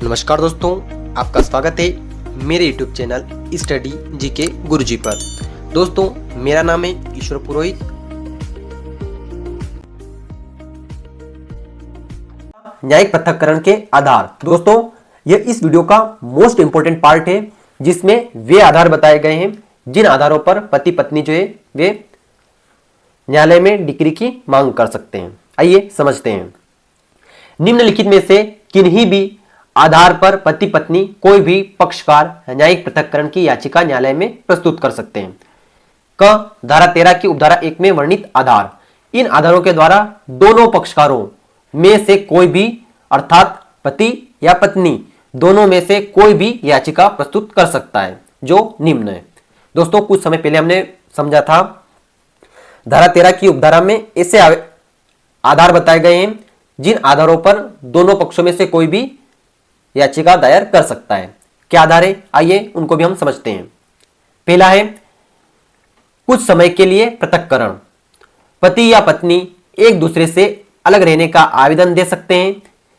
नमस्कार दोस्तों, आपका स्वागत है मेरे YouTube चैनल स्टडी जीके गुरुजी पर। दोस्तों, मेरा नाम है ईश्वर पुरोहित। न्यायिक पृथक्करण के आधार। दोस्तों, यह इस वीडियो का मोस्ट इंपोर्टेंट पार्ट है जिसमें वे आधार बताए गए हैं जिन आधारों पर पति पत्नी जो है वे न्यायालय में डिक्री की मांग कर सकते हैं। आइए समझते हैं। निम्नलिखित में से किन्हीं भी आधार पर पति पत्नी कोई भी पक्षकार न्यायिक पृथक्करण की याचिका न्यायालय में प्रस्तुत कर सकते हैं। क धारा 13 की उपधारा 1 में वर्णित आधार। इन आधारों के द्वारा दोनों पक्षकारों में से कोई भी अर्थात पति या पत्नी दोनों में से कोई भी याचिका प्रस्तुत कर सकता है जो निम्न है। दोस्तों, कुछ समय पहले हमने समझा था धारा 13 की उपधारा में ऐसे आधार बताए गए हैं जिन आधारों पर दोनों पक्षों में से कोई भी याचिका दायर कर सकता है। क्या आधार है, आइए उनको भी हम समझते हैं। पहला है कुछ समय के लिए पृथक्करण। पति या पत्नी एक दूसरे से अलग रहने का आवेदन दे सकते हैं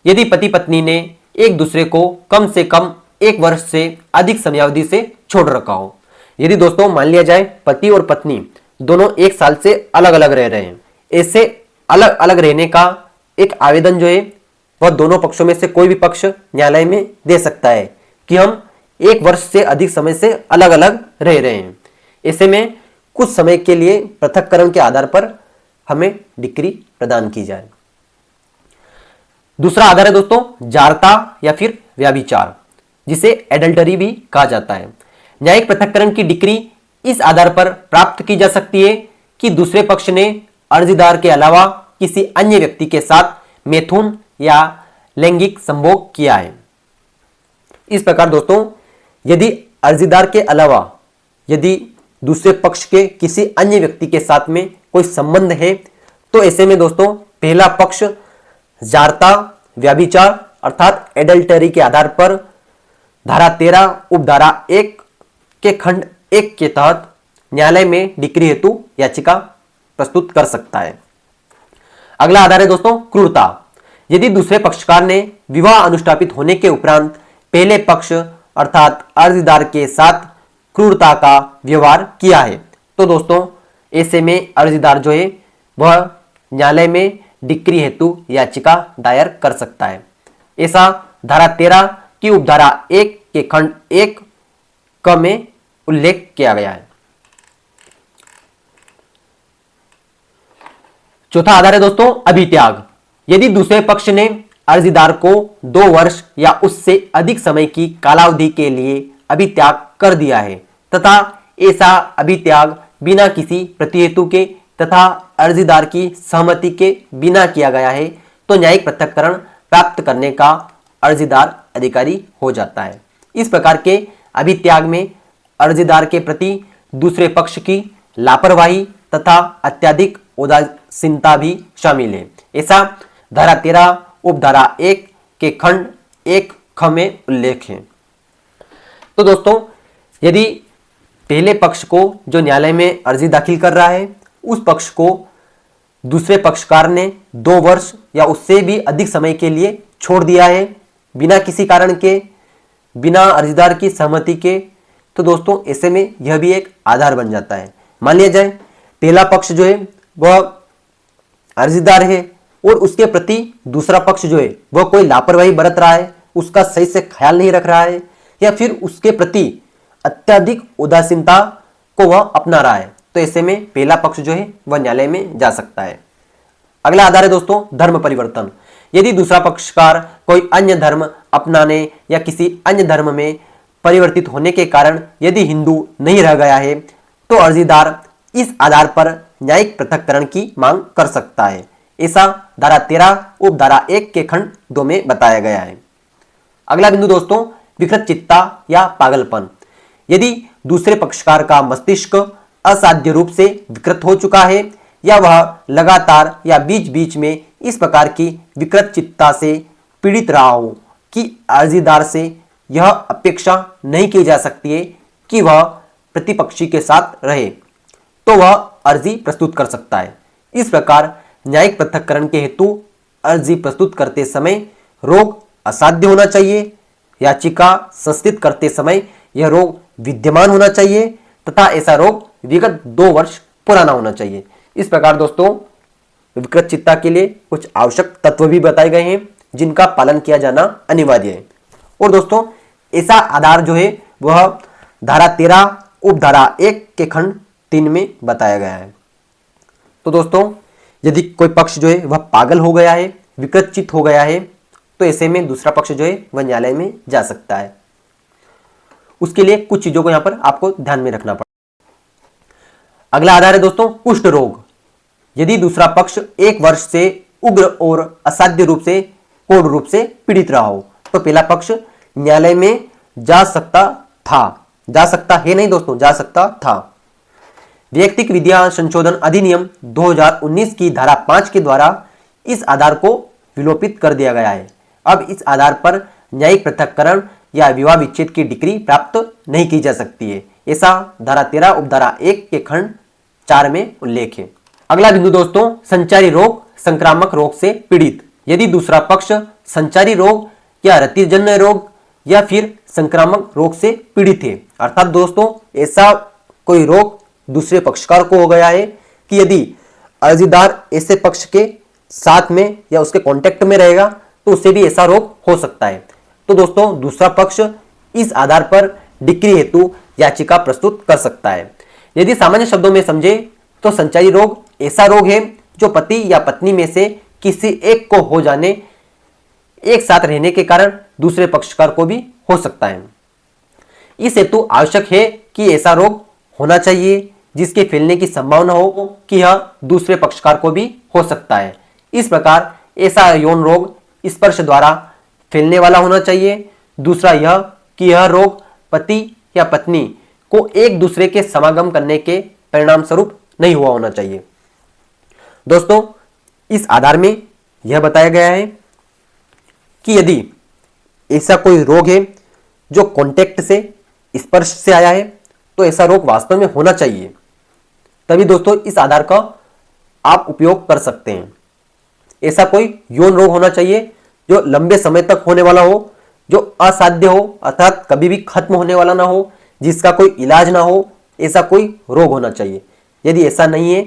यदि पति पत्नी ने एक दूसरे को कम से कम 1 वर्ष से अधिक समयावधि से छोड़ रखा हो। यदि दोस्तों मान लिया जाए पति और पत्नी दोनों 1 साल से अलग अलग रह रहे हैं, ऐसे अलग अलग रहने का एक आवेदन जो है वह दोनों पक्षों में से कोई भी पक्ष न्यायालय में दे सकता है कि हम 1 वर्ष से अधिक समय से अलग अलग रह रहे हैं। ऐसे में कुछ समय के लिए पृथक्करण के आधार पर हमें डिक्री प्रदान की जाए। दूसरा आधार है दोस्तों जारता या फिर व्यभिचार, जिसे एडल्टरी भी कहा जाता है। न्यायिक पृथक्करण की डिक्री इस आधार पर प्राप्त की जा सकती है कि दूसरे पक्ष ने अर्जीदार के अलावा किसी अन्य व्यक्ति के साथ मैथुन या लैंगिक संभोग किया है। इस प्रकार दोस्तों, यदि अर्जीदार के अलावा यदि दूसरे पक्ष के किसी अन्य व्यक्ति के साथ में कोई संबंध है तो ऐसे में दोस्तों पहला पक्ष जारता व्यभिचार अर्थात एडल्टरी के आधार पर धारा 13 उपधारा 1 के खंड 1 के तहत न्यायालय में डिक्री हेतु याचिका प्रस्तुत कर सकता है। अगला आधार है दोस्तों क्रूरता। यदि दूसरे पक्षकार ने विवाह अनुष्ठापित होने के उपरांत पहले पक्ष अर्थात अर्जीदार के साथ क्रूरता का व्यवहार किया है तो दोस्तों ऐसे में अर्जीदार जो है वह न्यायालय में डिक्री हेतु याचिका दायर कर सकता है। ऐसा धारा 13 की उपधारा 1 के खंड 1 क में उल्लेख किया गया है। चौथा आधार है दोस्तों अभित्याग। यदि दूसरे पक्ष ने अर्जीदार को 2 वर्ष या उससे अधिक समय की कालावधि के लिए अभित्याग कर दिया है तथा ऐसा अभित्याग बिना किसी प्रतिहेतु के तथा अर्जीदार की सहमति के बिना किया गया है तो न्यायिक पृथक्करण प्राप्त करने का अर्जीदार अधिकारी हो जाता है। इस प्रकार के अभित्याग में अर्जीदार के प्रति दूसरे पक्ष की लापरवाही तथा अत्यधिक उदासीनता भी शामिल है। ऐसा धारा 13 उपधारा 1 के खंड 1 ख में उल्लेख है। तो दोस्तों, यदि पहले पक्ष को जो न्यायालय में अर्जी दाखिल कर रहा है उस पक्ष को दूसरे पक्षकार ने 2 वर्ष या उससे भी अधिक समय के लिए छोड़ दिया है बिना किसी कारण के, बिना अर्जीदार की सहमति के, तो दोस्तों ऐसे में यह भी एक आधार बन जाता है। मान लिया जाए पहला पक्ष जो है वह अर्जीदार है और उसके प्रति दूसरा पक्ष जो है वह कोई लापरवाही बरत रहा है, उसका सही से ख्याल नहीं रख रहा है या फिर उसके प्रति अत्यधिक उदासीनता को वह अपना रहा है तो ऐसे में पहला पक्ष जो है वह न्यायालय में जा सकता है। अगला आधार है दोस्तों धर्म परिवर्तन। यदि दूसरा पक्षकार कोई अन्य धर्म अपनाने या किसी अन्य धर्म में परिवर्तित होने के कारण यदि हिंदू नहीं रह गया है तो अर्जीदार इस आधार पर न्यायिक पृथक्करण की मांग कर सकता है। ऐसा धारा 13 उपधारा 1 के खंड 2 में बताया गया है। अगला बिंदु दोस्तों विकृत चित्ता या पागलपन। यदि दूसरे पक्षकार का मस्तिष्क असाध्य रूप से विकृत हो चुका है या वह लगातार या बीच बीच में इस प्रकार की विकृत चित्ता से पीड़ित रहा हो कि अर्जीदार से यह अपेक्षा नहीं की जा सकती है कि वह प्रतिपक्षी के साथ रहे तो वह अर्जी प्रस्तुत कर सकता है। इस प्रकार न्यायिक पृथक्करण के हेतु अर्जी प्रस्तुत करते समय रोग असाध्य होना चाहिए याचिका संस्थित करते समय यह रोग विद्यमान होना चाहिए तथा ऐसा रोग विगत 2 वर्ष पुराना होना चाहिए। इस प्रकार दोस्तों विकृत चित्ता के लिए कुछ आवश्यक तत्व भी बताए गए हैं जिनका पालन किया जाना अनिवार्य है। और दोस्तों ऐसा आधार जो है वह धारा 13 उपधारा 1 के खंड 3 में बताया गया है। तो दोस्तों यदि कोई पक्ष जो है वह पागल हो गया है, विकृत चित्त हो गया है, तो ऐसे में दूसरा पक्ष जो है वह न्यायालय में जा सकता है। उसके लिए कुछ चीजों को यहां पर आपको ध्यान में रखना पड़ेगा। अगला आधार है दोस्तों कुष्ठ रोग। यदि दूसरा पक्ष 1 वर्ष से उग्र और असाध्य रूप से कोढ़ रूप से पीड़ित रहा हो तो पहला पक्ष न्यायालय में जा सकता है नहीं दोस्तों, जा सकता था। व्यक्तिक विद्या संशोधन अधिनियम 2019 की धारा 5 के द्वारा इस आधार को विलोपित कर दिया गया है। अब इस आधार पर न्यायिक पृथक्करण या विवाह विच्छेद की डिग्री प्राप्त नहीं की जा सकती है, ऐसा धारा 13 उपधारा 1 के खंड 4 में उल्लेख है। अगला बिंदु दोस्तों संचारी रोग, संक्रामक रोग से पीड़ित। यदि दूसरा पक्ष संचारी रोग या रतिजन्य रोग या फिर संक्रामक रोग से पीड़ित है, अर्थात दोस्तों ऐसा कोई रोग दूसरे पक्षकार को हो गया है कि यदि अर्जीदार ऐसे पक्ष के साथ में या उसके कांटेक्ट में रहेगा तो उससे भी ऐसा रोग हो सकता है। तो दोस्तों दूसरा पक्ष इस आधार पर डिक्री हेतु याचिका प्रस्तुत कर सकता है। यदि सामान्य शब्दों में समझे तो संचारी रोग ऐसा रोग है जो पति या पत्नी में से किसी एक को हो जाने, एक साथ रहने के कारण दूसरे पक्षकार को भी हो सकता है। इस हेतु आवश्यक है कि ऐसा रोग होना चाहिए जिसके फैलने की संभावना हो कि यह दूसरे पक्षकार को भी हो सकता है। इस प्रकार ऐसा यौन रोग स्पर्श द्वारा फैलने वाला होना चाहिए। दूसरा यह कि यह रोग पति या पत्नी को एक दूसरे के समागम करने के परिणाम स्वरूप नहीं हुआ होना चाहिए। दोस्तों इस आधार में यह बताया गया है कि यदि ऐसा कोई रोग है जो कांटेक्ट से, स्पर्श से आया है तो ऐसा रोग वास्तव में होना चाहिए, तभी दोस्तों इस आधार का आप उपयोग कर सकते हैं। ऐसा कोई यौन रोग होना चाहिए जो लंबे समय तक होने वाला हो, जो असाध्य हो अर्थात कभी भी खत्म होने वाला ना हो, जिसका कोई इलाज ना हो, ऐसा कोई रोग होना चाहिए। यदि ऐसा नहीं है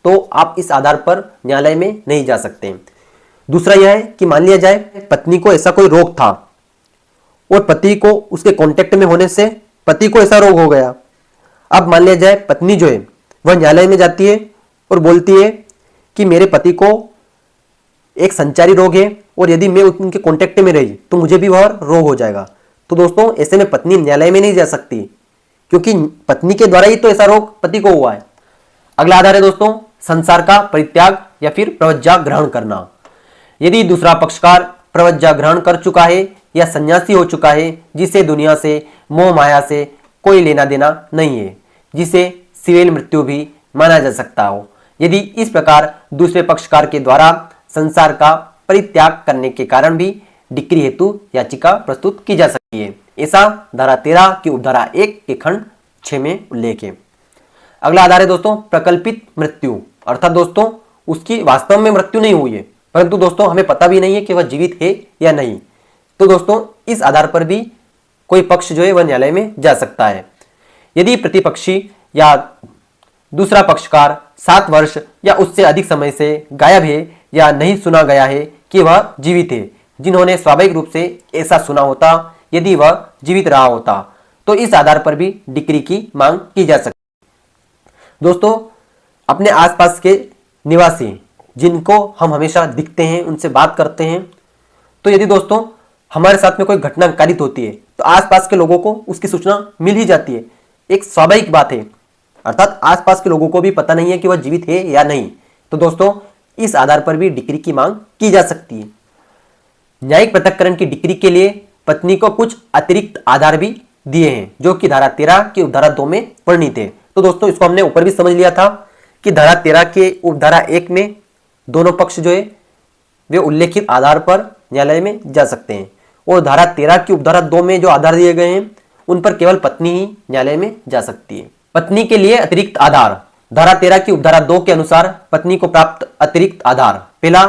तो आप इस आधार पर न्यायालय में नहीं जा सकते। दूसरा यह है कि मान लिया जाए पत्नी को ऐसा कोई रोग था और पति को उसके कांटेक्ट में होने से पति को ऐसा रोग हो गया। अब मान लिया जाए पत्नी जो है वह न्यायालय में जाती है और बोलती है कि मेरे पति को एक संचारी रोग है और यदि मैं उनके कांटेक्ट में रही तो मुझे भी वह रोग हो जाएगा। तो दोस्तों ऐसे में पत्नी न्यायालय में नहीं जा सकती क्योंकि पत्नी के द्वारा ही तो ऐसा रोग पति को हुआ है। अगला आधार है दोस्तों संसार का परित्याग या फिर प्रवज्जा ग्रहण करना। यदि दूसरा पक्षकार प्रवज्जा ग्रहण कर चुका है या सन्यासी हो चुका है, जिसे दुनिया से, मोह माया से कोई लेना देना नहीं है, जिसे सिविल मृत्यु भी माना जा सकता हो, यदि इस प्रकार दूसरे पक्षकार के द्वारा संसार का परित्याग करने के कारण भी डिक्री हेतु याचिका प्रस्तुत की जा सकती है, ऐसा धारा 13 की उपधारा 1 के खंड 6 में उल्लेख है। अगला आधार है दोस्तों प्रकल्पित मृत्यु, अर्थात दोस्तों उसकी वास्तव में मृत्यु नहीं हुई है परंतु दोस्तों हमें पता भी नहीं है कि वह जीवित है या नहीं। तो दोस्तों इस आधार पर भी कोई पक्ष जो है वह न्यायालय में जा सकता है। यदि प्रतिपक्षी या दूसरा पक्षकार 7 वर्ष या उससे अधिक समय से गायब है या नहीं सुना गया है कि वह जीवित है, जिन्होंने स्वाभाविक रूप से ऐसा सुना होता यदि वह जीवित रहा होता, तो इस आधार पर भी डिक्री की मांग की जा सकती है। दोस्तों अपने आसपास के निवासी जिनको हम हमेशा दिखते हैं, उनसे बात करते हैं, तो यदि दोस्तों हमारे साथ में कोई घटना कारित होती है तो आसपास के लोगों को उसकी सूचना मिल ही जाती है, एक स्वाभाविक बात है। अर्थात आसपास के लोगों को भी पता नहीं है कि वह जीवित है या नहीं, तो दोस्तों इस आधार पर भी डिक्री की मांग की जा सकती है। न्यायिक पृथक्करण की डिक्री के लिए पत्नी को कुछ अतिरिक्त आधार भी दिए हैं जो कि धारा 13 की उपधारा 2 में वर्णित है। तो दोस्तों इसको हमने ऊपर भी समझ लिया था कि धारा 13 के उपधारा 1 में दोनों पक्ष जो है वे उल्लेखित आधार पर न्यायालय में जा सकते हैं और धारा 13 की उपधारा 2 में जो आधार दिए गए हैं उन पर केवल पत्नी ही न्यायालय में जा सकती है। पत्नी के लिए अतिरिक्त आधार, धारा 13 की उपधारा 2 के अनुसार पत्नी को प्राप्त अतिरिक्त आधार, पहला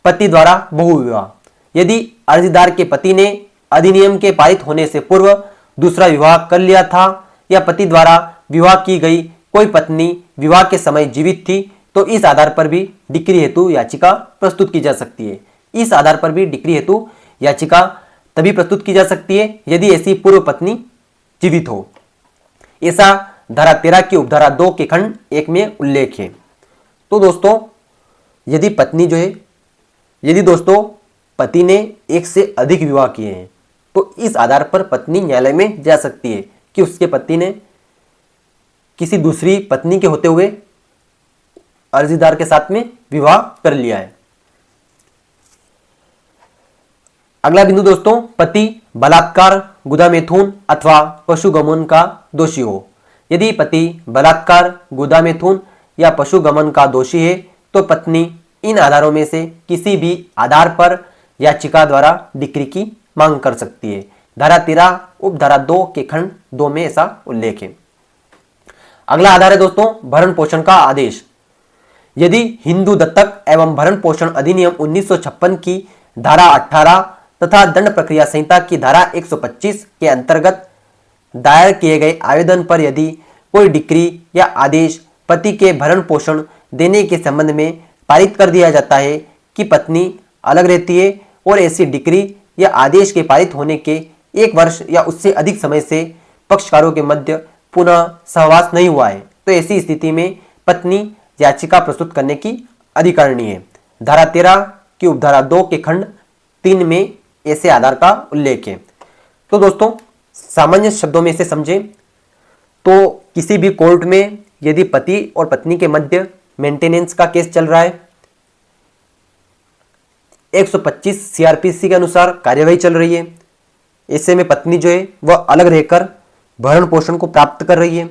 पति द्वारा बहुविवाह। यदि अर्जीदार के पति ने अधिनियम के पारित होने से पूर्व दूसरा विवाह कर लिया था या पति द्वारा विवाह की गई कोई पत्नी विवाह के समय जीवित थी तो इस आधार पर भी डिक्री हेतु याचिका प्रस्तुत की जा सकती है। इस आधार पर भी डिक्री हेतु याचिका तभी प्रस्तुत की जा सकती है यदि ऐसी पूर्व पत्नी जीवित हो। ऐसा धारा 13 की उपधारा 2 के खंड 1 में उल्लेख है। तो दोस्तों यदि दोस्तों पति ने एक से अधिक विवाह किए हैं तो इस आधार पर पत्नी न्यायालय में जा सकती है कि उसके पति ने किसी दूसरी पत्नी के होते हुए अर्जीदार के साथ में विवाह कर लिया है। अगला बिंदु दोस्तों, पति बलात्कार, गुदामेथुन अथवा पशुगमन का दोषी हो। यदि पति बलात्कार, गुदामेथुन या पशुगमन का दोषी है तो पत्नी इन आधारों में से किसी भी आधार पर याचिका द्वारा डिक्री की मांग कर सकती है। धारा 13 उपधारा 2 के खंड 2 में ऐसा उल्लेख है। अगला आधार है दोस्तों भरण पोषण का आदेश। यदि हिंदू दत्तक एवं भरण पोषण अधिनियम 1956 की धारा 18 तथा दंड प्रक्रिया संहिता की धारा 125 के अंतर्गत दायर किए गए आवेदन पर यदि कोई डिक्री या आदेश पति के भरण पोषण देने के संबंध में पारित कर दिया जाता है कि पत्नी अलग रहती है और ऐसी डिक्री या आदेश के पारित होने के 1 वर्ष या उससे अधिक समय से पक्षकारों के मध्य पुनः सहवास नहीं हुआ है तो ऐसी स्थिति में पत्नी याचिका प्रस्तुत करने की अधिकारिणी है। धारा 13 की उपधारा 2 के खंड 3 में ऐसे आधार का उल्लेख है। तो दोस्तों सामान्य शब्दों में इसे समझें तो किसी भी कोर्ट में यदि पति और पत्नी के मध्य मेंटेनेंस का केस चल रहा है, 125 सीआरपीसी के अनुसार कार्यवाही चल रही है, ऐसे में पत्नी जो है वह अलग रहकर भरण पोषण को प्राप्त कर रही है,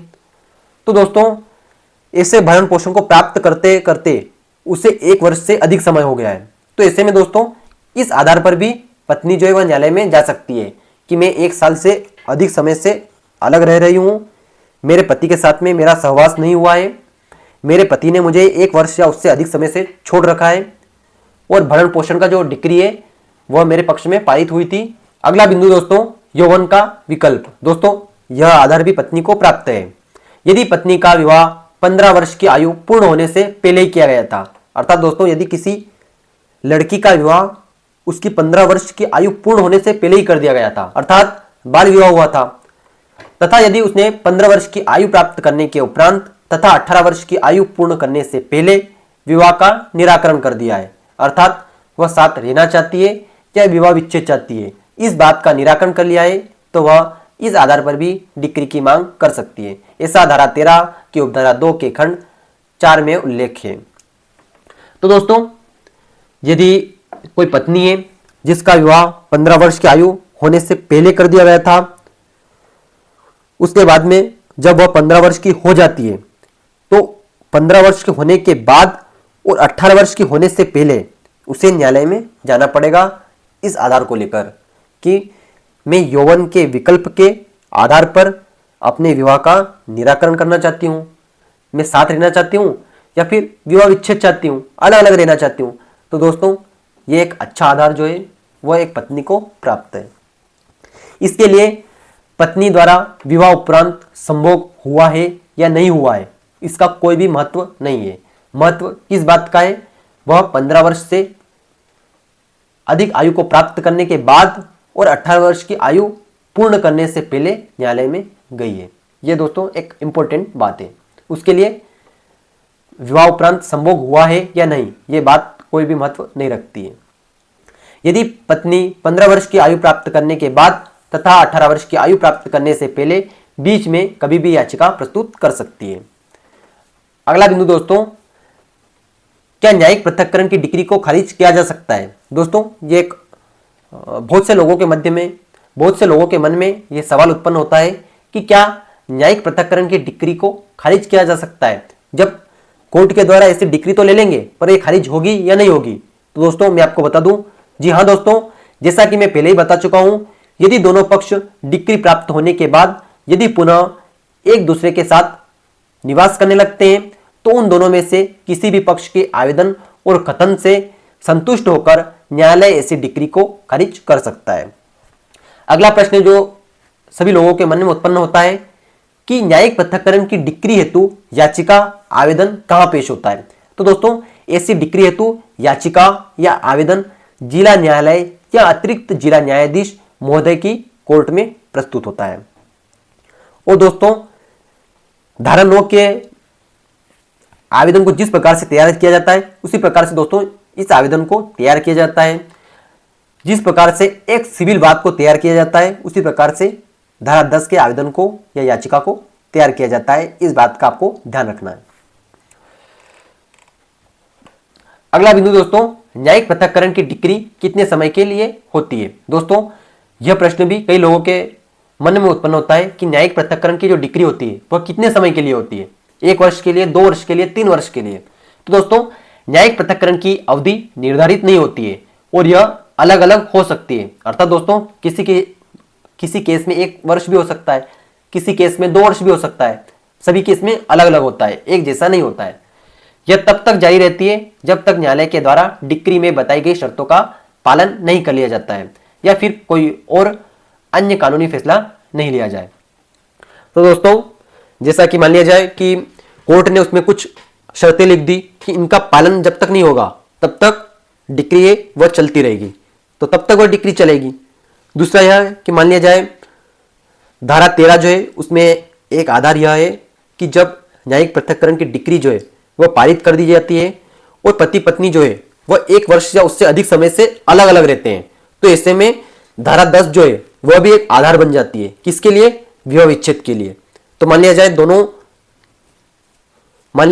तो दोस्तों ऐसे भरण पोषण को प्राप्त करते करते उसे 1 वर्ष से अधिक समय हो गया है। तो ऐसे में दोस्तों इस आधार पर भी पत्नी जो है वह न्यायालय में जा सकती है कि मैं 1 साल से अधिक समय से अलग रह रही हूँ, मेरे पति के साथ में मेरा सहवास नहीं हुआ है, मेरे पति ने मुझे 1 वर्ष या उससे अधिक समय से छोड़ रखा है और भरण पोषण का जो डिक्री है वह मेरे पक्ष में पारित हुई थी। अगला बिंदु दोस्तों यौवन का विकल्प। दोस्तों यह आधार भी पत्नी को प्राप्त है यदि पत्नी का विवाह 15 वर्ष की आयु पूर्ण होने से पहले ही किया गया था। अर्थात दोस्तों यदि किसी लड़की का विवाह उसकी 15 वर्ष की आयु पूर्ण होने से पहले ही कर दिया गया था, अर्थात बाल विवाह हुआ था, तथा यदि उसने 15 वर्ष की आयु प्राप्त करने के उपरांत तथा 18 वर्ष की आयु पूर्ण करने से पहले विवाह का निराकरण कर दिया है, अर्थात वह साथ रहना चाहती है या विवाह विच्छेद चाहती है, इस बात का निराकरण कर लिया है तो वह इस आधार पर भी डिक्री की मांग कर सकती है। ऐसा धारा 13 की उपधारा 2 के खंड 4 में उल्लेख है। तो दोस्तों यदि कोई पत्नी है जिसका विवाह 15 वर्ष की आयु होने से पहले कर दिया गया था, उसके बाद में जब वह 15 वर्ष की हो जाती है तो 15 वर्ष के होने के बाद और 18 वर्ष की होने से पहले उसे न्यायालय में जाना पड़ेगा इस आधार को लेकर कि मैं यौवन के विकल्प के आधार पर अपने विवाह का निराकरण करना चाहती हूँ, मैं साथ रहना चाहती हूँ या फिर विवाह विच्छेद चाहती हूँ, अलग अलग रहना चाहती हूँ। तो दोस्तों ये एक अच्छा आधार जो है वह एक पत्नी को प्राप्त है। इसके लिए पत्नी द्वारा विवाह उपरांत संभोग हुआ है या नहीं हुआ है इसका कोई भी महत्व नहीं है। महत्व किस बात का है, वह 15 वर्ष से अधिक आयु को प्राप्त करने के बाद और 18 वर्ष की आयु पूर्ण करने से पहले न्यायालय में गई है। यह दोस्तों एक इंपॉर्टेंट बात है। उसके लिए विवाह उपरांत संभोग हुआ है या नहीं यह बात कोई भी महत्व नहीं रखती है। यदि पत्नी 15 वर्ष की आयु प्राप्त करने के बाद तथा 18 वर्ष की आयु प्राप्त करने से पहले बीच में कभी भी याचिका प्रस्तुत कर सकती है। अगला बिंदु दोस्तों, क्या न्यायिक पृथक्करण की डिक्री को खारिज किया जा सकता है। दोस्तों ये एक बहुत से लोगों के मन में यह सवाल उत्पन्न होता है कि क्या न्यायिक पृथक्करण की डिक्री को खारिज किया जा सकता है। जब कोर्ट के द्वारा ऐसी डिक्री तो ले लेंगे पर यह खारिज होगी या नहीं होगी। तो दोस्तों मैं आपको बता दूं, जी हाँ दोस्तों, जैसा कि मैं पहले ही बता चुका हूं, यदि दोनों पक्ष डिक्री प्राप्त होने के बाद यदि पुनः एक दूसरे के साथ निवास करने लगते हैं तो उन दोनों में से किसी भी पक्ष के आवेदन और कथन से संतुष्ट होकर न्यायालय ऐसी डिक्री को खारिज कर सकता है। अगला प्रश्न जो सभी लोगों के मन में उत्पन्न होता है कि न्यायिक पृथक्करण की डिक्री हेतु याचिका आवेदन कहां पेश होता है। तो दोस्तों ऐसी डिक्री हेतु याचिका या आवेदन जिला न्यायालय या अतिरिक्त जिला न्यायाधीश महोदय की कोर्ट में प्रस्तुत होता है। और दोस्तों धारा 9 के आवेदन को जिस प्रकार से तैयार किया जाता है उसी प्रकार से दोस्तों इस आवेदन को तैयार किया जाता है। जिस प्रकार से एक सिविल वाद को तैयार किया जाता है उसी प्रकार से धारा 10 के आवेदन को या याचिका को तैयार किया जाता है। इस बात का आपको ध्यान रखना है। अगला बिंदु दोस्तों, न्यायिक पृथक्करण की डिक्री कितने समय के लिए होती है। दोस्तों यह प्रश्न भी कई लोगों के मन में उत्पन्न होता है कि न्यायिक पृथक्करण की जो डिक्री होती है वह कितने समय के लिए होती है, 1 वर्ष के लिए, 2 वर्ष के लिए, 3 वर्ष के लिए। तो दोस्तों न्यायिक पृथक्करण की अवधि निर्धारित नहीं होती है और यह अलग अलग हो सकती है। अर्थात दोस्तों किसी केस में 1 वर्ष भी हो सकता है, किसी केस में 2 वर्ष भी हो सकता है। सभी केस में अलग अलग होता है, एक जैसा नहीं होता है। यह तब तक जारी रहती है जब तक न्यायालय के द्वारा डिक्री में बताई गई शर्तों का पालन नहीं कर लिया जाता है या फिर कोई और अन्य कानूनी फैसला नहीं लिया जाए। तो दोस्तों जैसा कि मान लिया जाए कि कोर्ट ने उसमें कुछ शर्तें लिख दी कि इनका पालन जब तक नहीं होगा तब तक डिक्री है वह चलती रहेगी, तो तब तक वह डिक्री चलेगी। दूसरा यह है कि मान लिया जाए धारा 13 जो है उसमें एक आधार यह है कि जब न्यायिक पृथक्करण की डिक्री जो है वह पारित कर दी जाती है और पति पत्नी जो है वह 1 वर्ष या उससे अधिक समय से अलग अलग रहते हैं, तो ऐसे में धारा 10 जो है वह भी एक आधार बन जाती है। किसके लिए? विवाह विच्छेद के लिए। तो मान लिया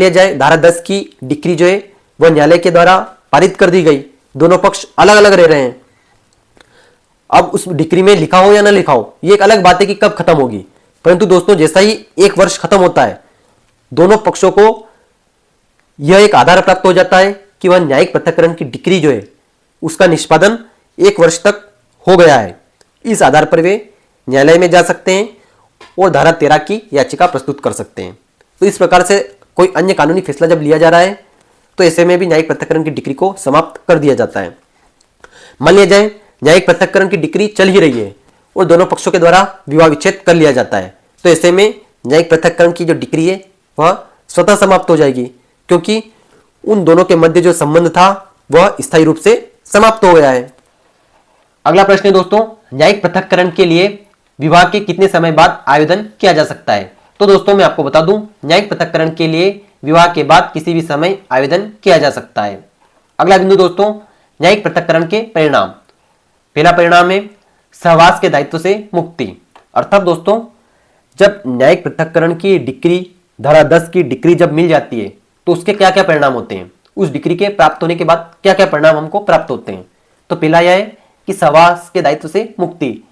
जाए धारा 10 की डिक्री जो है वह न्यायालय के द्वारा पारित कर दी गई, दोनों पक्ष अलग अलग रह रहे हैं। अब उस डिक्री में लिखा हो या ना लिखा हो ये एक अलग बात है कि कब खत्म होगी, परंतु दोस्तों जैसा ही 1 वर्ष खत्म होता है दोनों पक्षों को यह एक आधार प्राप्त हो जाता है कि वह न्यायिक पृथक्करण की डिक्री जो है उसका निष्पादन 1 वर्ष तक हो गया है। इस आधार पर वे न्यायालय में जा सकते हैं और धारा 13 की याचिका प्रस्तुत कर सकते हैं। तो इस प्रकार से कोई अन्य कानूनी फैसला जब लिया जा रहा है तो ऐसे में भी न्यायिक पृथक्करण की डिक्री को समाप्त कर दिया जाता है। मान लिया जाए न्यायिक पृथक्करण की डिक्री चल ही रही है और दोनों पक्षों के द्वारा विवाह विच्छेद कर लिया जाता है, तो ऐसे में न्यायिक पृथक्करण की जो डिक्री है वह स्वतः समाप्त हो जाएगी, क्योंकि उन दोनों के मध्य जो संबंध था वह स्थायी रूप से समाप्त हो गया है। अगला प्रश्न है दोस्तों, न्यायिक पृथक्करण के लिए विवाह के कितने समय बाद आवेदन किया जा सकता है। तो दोस्तों मैं आपको बता दूं, न्यायिक पृथक्करण के लिए विवाह के बाद किसी भी समय आवेदन किया जा सकता है। अगला बिंदु दोस्तों, न्यायिक पृथक्करण के परिणाम। पहला परिणाम है सहवास के दायित्व से मुक्ति। अर्थात दोस्तों जब न्यायिक पृथक्करण की डिक्री धारा 10 की डिक्री जब मिल जाती है तो उसके क्या क्या परिणाम होते हैं, उस डिक्री के प्राप्त होने के बाद क्या क्या परिणाम हमको प्राप्त होते हैं। तो पहला यह है कि सहवास के दायित्व से मुक्ति।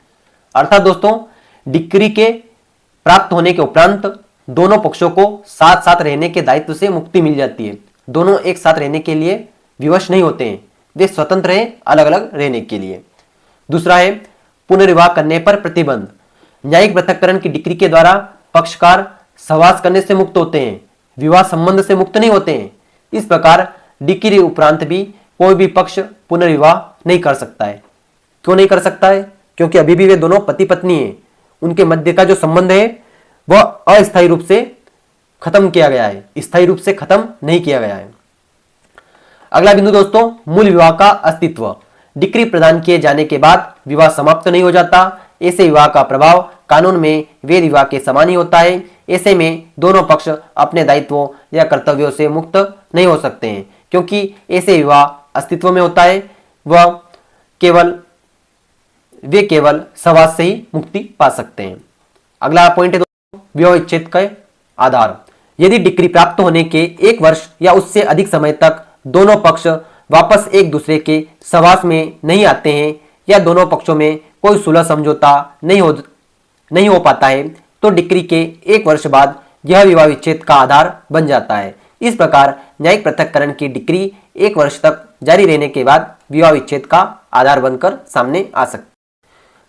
अर्थात दोस्तों डिक्री के प्राप्त होने के उपरांत दोनों पक्षों को साथ साथ रहने के दायित्व से मुक्ति मिल जाती है। दोनों एक साथ रहने के लिए विवश नहीं होते हैं, वे स्वतंत्र हैं अलग अलग रहने के लिए। दूसरा है पुनर्विवाह करने पर प्रतिबंध। न्यायिक पृथक्करण की डिक्री के द्वारा पक्षकार सहवास करने से मुक्त होते हैं, विवाह संबंध से मुक्त नहीं होते हैं। इस प्रकार डिक्री उपरांत भी कोई भी पक्ष पुनर्विवाह नहीं कर सकता है। क्यों नहीं कर सकता है? क्योंकि अभी भी वे दोनों पति पत्नी हैं, उनके मध्य का जो संबंध है वह अस्थायी रूप से खत्म किया गया है, स्थायी रूप से खत्म नहीं किया गया है। अगला बिंदु दोस्तों, मूल विवाह का अस्तित्व। डिक्री प्रदान किए जाने के बाद विवाह समाप्त नहीं हो जाता। ऐसे विवाह का प्रभाव कानून में वैध विवाह के समान ही होता है। ऐसे में दोनों पक्ष अपने दायित्वों या कर्तव्यों से मुक्त नहीं हो सकते हैं, क्योंकि ऐसे विवाह अस्तित्व में होता है, वे केवल सहवास से ही मुक्ति पा सकते हैं। अगला पॉइंट है दोस्तों, विवाह विच्छेद का आधार। यदि डिक्री प्राप्त होने के 1 वर्ष या उससे अधिक समय तक दोनों पक्ष वापस एक दूसरे के सहवास में नहीं आते हैं या दोनों पक्षों में कोई सुलह समझौता नहीं हो पाता है तो डिक्री के 1 वर्ष बाद यह विवाह विच्छेद का आधार बन जाता है। इस प्रकार न्यायिक पृथक्करण की डिक्री 1 वर्ष तक जारी रहने के बाद विवाह विच्छेद का आधार बनकर सामने आ सकती है।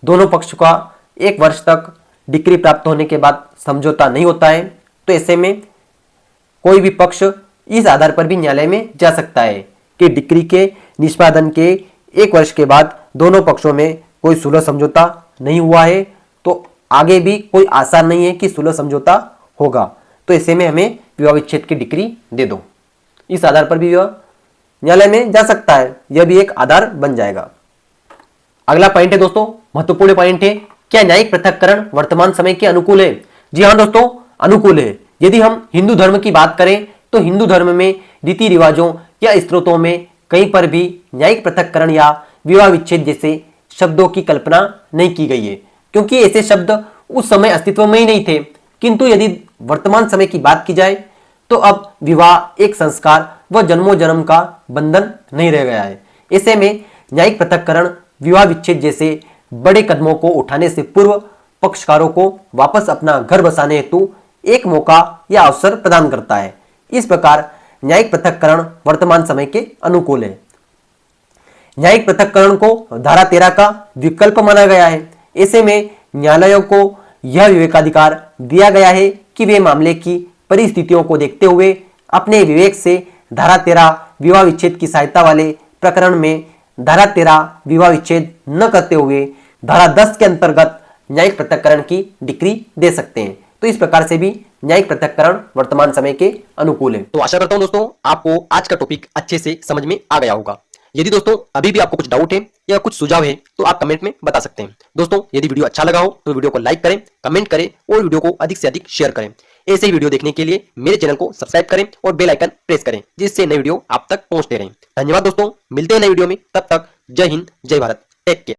दोनों पक्ष का 1 वर्ष तक डिक्री प्राप्त होने के बाद समझौता नहीं होता है तो ऐसे में कोई भी पक्ष इस आधार पर भी न्यायालय में जा सकता है कि डिक्री के निष्पादन के 1 वर्ष के बाद दोनों पक्षों में कोई सुलह समझौता नहीं हुआ है तो आगे भी कोई आसार नहीं है कि सुलह समझौता होगा, तो ऐसे में हमें विवाह विच्छेद की डिक्री दे दो। इस आधार पर भी विवाह न्यायालय में जा सकता है, यह भी एक आधार बन जाएगा। अगला पॉइंट है दोस्तों, महत्वपूर्ण पॉइंट है, क्या न्यायिक पृथक्करण वर्तमान समय के अनुकूल है? जी हाँ दोस्तों, अनुकूल है। यदि हम हिंदू धर्म की बात करें तो हिंदू धर्म में रीति रिवाजों या स्त्रोतों में कहीं पर भी न्यायिक पृथक्करण या विवाह विच्छेद जैसे शब्दों की कल्पना नहीं की गई है, क्योंकि ऐसे शब्द उस समय अस्तित्व में ही नहीं थे। किंतु यदि वर्तमान समय की बात की जाए तो अब विवाह एक संस्कार व जन्मों जन्म का बंधन नहीं रह गया है। ऐसे में न्यायिक पृथक्करण विवाह विच्छेद जैसे बड़े कदमों को उठाने से पूर्व पक्षकारों को वापस अपना घर बसाने हेतु एक मौका या अवसर प्रदान करता है। इस प्रकार न्यायिक पृथक्करण वर्तमान समय के अनुकूल है। न्यायिक पृथक्करण को धारा 13 का विकल्प माना गया है। ऐसे में न्यायालयों को यह विवेकाधिकार दिया गया है कि वे मामले की परिस्थितियों को देखते हुए अपने विवेक से धारा 13 विवाह विच्छेद की सहायता वाले प्रकरण में धारा 13 विवाह विच्छेद न करते हुए धारा 10 के अंतर्गत न्यायिक पृथक्करण की डिक्री दे सकते हैं। तो इस प्रकार से भी न्यायिक पृथक्करण वर्तमान समय के अनुकूल है। तो आशा करता हूं दोस्तों आपको आज का टॉपिक अच्छे से समझ में आ गया होगा। यदि दोस्तों अभी भी आपको कुछ डाउट है या कुछ सुझाव है तो आप कमेंट में बता सकते हैं। दोस्तों यदि वीडियो अच्छा लगा हो तो वीडियो को लाइक करें, कमेंट करें और वीडियो को अधिक से अधिक शेयर करें। ऐसे ही वीडियो देखने के लिए मेरे चैनल को सब्सक्राइब करें और बेल आइकन प्रेस करें, जिससे नई वीडियो आप तक पहुंचते रहें। धन्यवाद दोस्तों, मिलते हैं नई वीडियो में, तब तक जय हिंद, जय भारत, टेक केयर।